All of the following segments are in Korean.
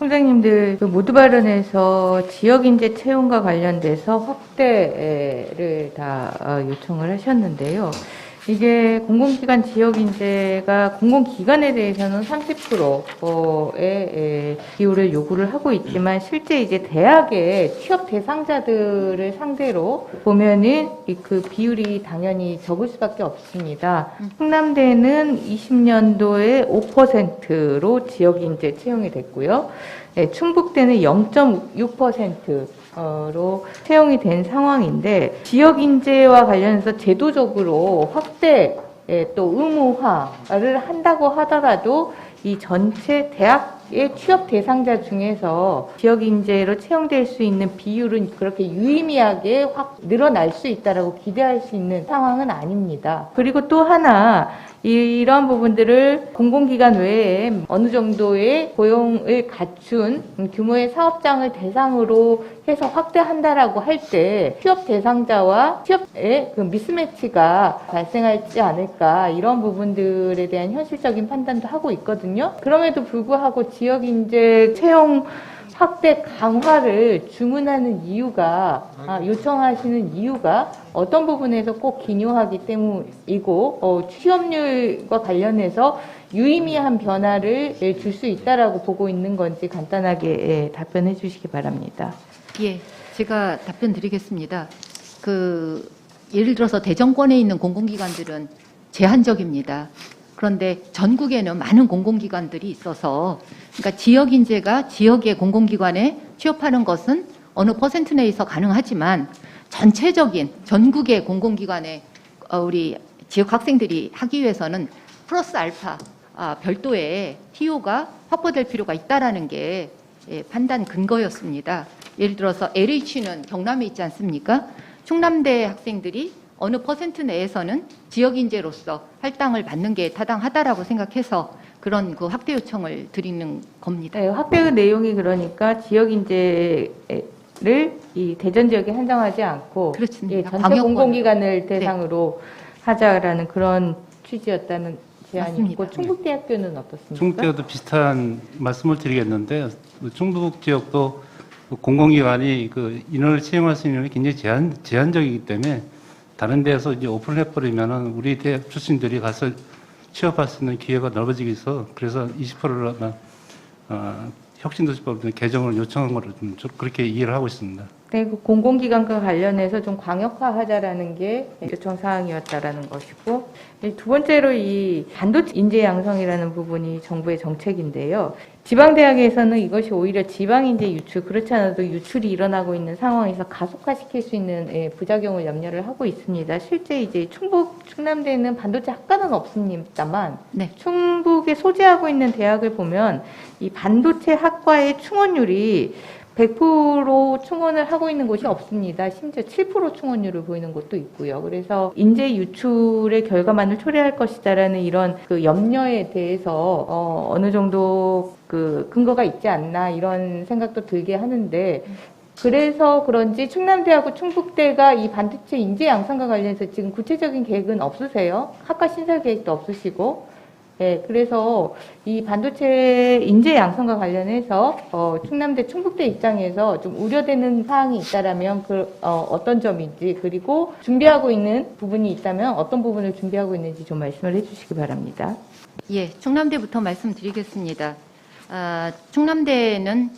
총장님들 모두 발언에서 지역인재 채용과 관련돼서 확대를 다 요청을 하셨는데요. 이게 공공기관 지역인재가 공공기관에 대해서는 30%의 기여를 요구를 하고 있지만 실제 이제 대학의 취업 대상자들을 상대로 보면은 그 비율이 당연히 적을 수밖에 없습니다. 충남대는 20년도에 5%로 지역인재 채용이 됐고요. 충북대는 0.6%로 채용이 된 상황인데 지역 인재와 관련해서 제도적으로 확대 또 의무화를 한다고 하더라도 이 전체 대학의 취업 대상자 중에서 지역 인재로 채용될 수 있는 비율은 그렇게 유의미하게 확 늘어날 수 있다라고 기대할 수 있는 상황은 아닙니다. 그리고 또 하나 이런 부분들을 공공기관 외에 어느 정도의 고용을 갖춘 규모의 사업장을 대상으로 해서 확대한다라고 할 때 취업 대상자와 취업의 그 미스매치가 발생하지 않을까 이런 부분들에 대한 현실적인 판단도 하고 있거든요. 그럼에도 불구하고 지역인재 채용 확대 강화를 주문하는 이유가 요청하시는 이유가 어떤 부분에서 꼭 기묘하기 때문이고 취업률과 관련해서 유의미한 변화를 줄 수 있다라고 보고 있는 건지 간단하게 답변해 주시기 바랍니다. 예, 제가 답변 드리겠습니다. 예를 들어서 대정권에 있는 공공기관들은 제한적입니다. 그런데 전국에는 많은 공공기관들이 있어서 그러니까 지역 인재가 지역의 공공기관에 취업하는 것은 어느 퍼센트 내에서 가능하지만 전체적인 전국의 공공기관에 우리 지역 학생들이 하기 위해서는 플러스 알파 별도의 TO가 확보될 필요가 있다라는 게 판단 근거였습니다. 예를 들어서 LH는 경남에 있지 않습니까? 충남대 학생들이 어느 퍼센트 내에서는 지역 인재로서 할당을 받는 게 타당하다라고 생각해서 그런 그 확대 요청을 드리는 겁니다. 네, 확대 내용이 그러니까 지역 인재를 이 대전 지역에 한정하지 않고 그렇습니다. 전체 공공기관을 대상으로 하자라는 그런 취지였다는 제안이고 맞습니다. 충북대학교는 어떻습니까? 충북대도 비슷한 말씀을 드리겠는데 충북 지역도 공공기관이 그 인원을 채용할 수 있는 인원이 굉장히 제한적이기 때문에 다른 데에서 이제 오픈을 해버리면은 우리 대학 출신들이 가서 취업할 수 있는 기회가 넓어지기 위해서 그래서 20%를 아마 혁신도시법 개정을 요청한 거를 좀 그렇게 이해를 하고 있습니다. 네, 그 공공기관과 관련해서 좀 광역화하자라는 게 요청 사항이었다라는 것이고, 두 번째로 이 반도체 인재 양성이라는 부분이 정부의 정책인데요. 지방대학에서는 이것이 오히려 지방인재 유출, 그렇지 않아도 유출이 일어나고 있는 상황에서 가속화시킬 수 있는 부작용을 염려를 하고 있습니다. 실제 이제 충남대는 반도체 학과는 없습니다만, 네. 충북에 소재하고 있는 대학을 보면 이 반도체 학과의 충원율이 100% 충원을 하고 있는 곳이 없습니다. 심지어 7% 충원율을 보이는 곳도 있고요. 그래서 인재 유출의 결과만을 초래할 것이다라는 이런 그 염려에 대해서 어느 정도 그 근거가 있지 않나 이런 생각도 들게 하는데 그래서 그런지 충남대하고 충북대가 이 반도체 인재 양성과 관련해서 지금 구체적인 계획은 없으세요? 학과 신설 계획도 없으시고 네, 그래서 이 반도체 인재 양성과 관련해서 충남대, 충북대 입장에서 좀 우려되는 사항이 있다라면 어떤 점인지 그리고 준비하고 있는 부분이 있다면 어떤 부분을 준비하고 있는지 좀 말씀을 해주시기 바랍니다. 예, 충남대부터 말씀드리겠습니다. 충남대는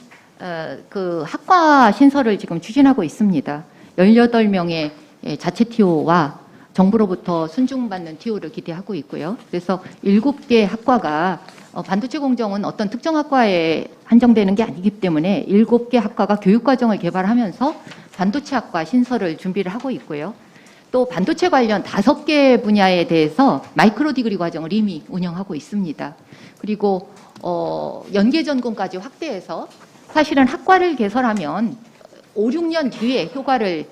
그 학과 신설을 지금 추진하고 있습니다. 18명의 자체 TO와 정부로부터 순중받는 TO를 기대하고 있고요. 그래서 7개 학과가 반도체 공정은 어떤 특정 학과에 한정되는 게 아니기 때문에 7개 학과가 교육과정을 개발하면서 반도체 학과 신설을 준비를 하고 있고요. 또 반도체 관련 5개 분야에 대해서 마이크로 디그리 과정을 이미 운영하고 있습니다. 그리고 연계 전공까지 확대해서 사실은 학과를 개설하면 5, 6년 뒤에 효과를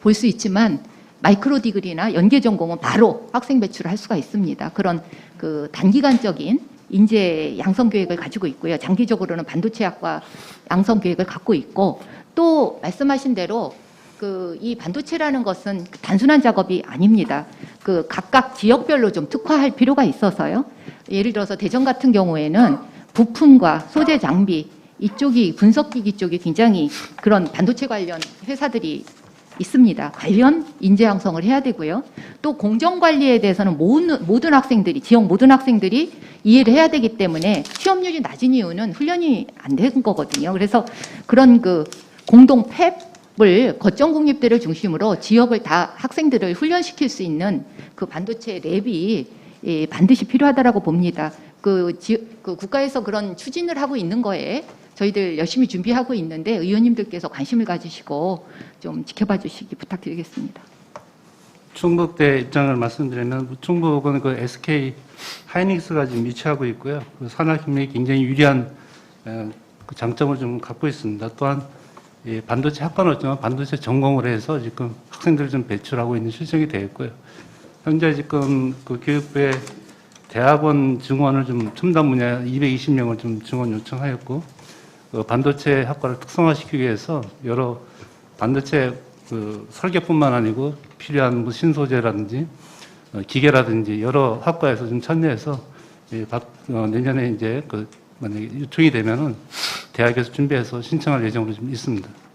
볼 수 있지만 마이크로 디그리나 연계 전공은 바로 학생 배출을 할 수가 있습니다. 그런 그 단기간적인 인재 양성 계획을 가지고 있고요. 장기적으로는 반도체 학과 양성 계획을 갖고 있고 또 말씀하신 대로 이 반도체라는 것은 단순한 작업이 아닙니다. 각각 지역별로 좀 특화할 필요가 있어서요. 예를 들어서 대전 같은 경우에는 부품과 소재 장비 이쪽이 분석기기 쪽이 굉장히 그런 반도체 관련 회사들이 있습니다. 관련 인재 양성을 해야 되고요. 또 공정 관리에 대해서는 모든 학생들이 지역 모든 학생들이 이해를 해야 되기 때문에 취업률이 낮은 이유는 훈련이 안 된 거거든요. 그래서 그런 그 공동 팹을 거점 국립대를 중심으로 지역을 다 학생들을 훈련시킬 수 있는 그 반도체 랩이 반드시 필요하다라고 봅니다. 그 국가에서 그런 추진을 하고 있는 거에 저희들 열심히 준비하고 있는데 의원님들께서 관심을 가지시고 좀 지켜봐 주시기 부탁드리겠습니다. 충북대 입장을 말씀드리면 충북은 그 SK 하이닉스가 지금 위치하고 있고요. 그 산학 협력이 굉장히 유리한 그 장점을 좀 갖고 있습니다. 또한 반도체 학과는 없지만 반도체 전공을 해서 지금 학생들을 좀 배출하고 있는 실정이 되어 있고요. 현재 지금 그 교육부에 대학원 증원을 좀 첨단 분야 220명을 좀 증원 요청하였고, 그 반도체 학과를 특성화시키기 위해서 여러 반도체 그 설계뿐만 아니고 필요한 뭐 신소재라든지 기계라든지 여러 학과에서 좀 참여해서 내년에 이제 그 만약에 요청이 되면은 대학에서 준비해서 신청할 예정으로 좀 있습니다.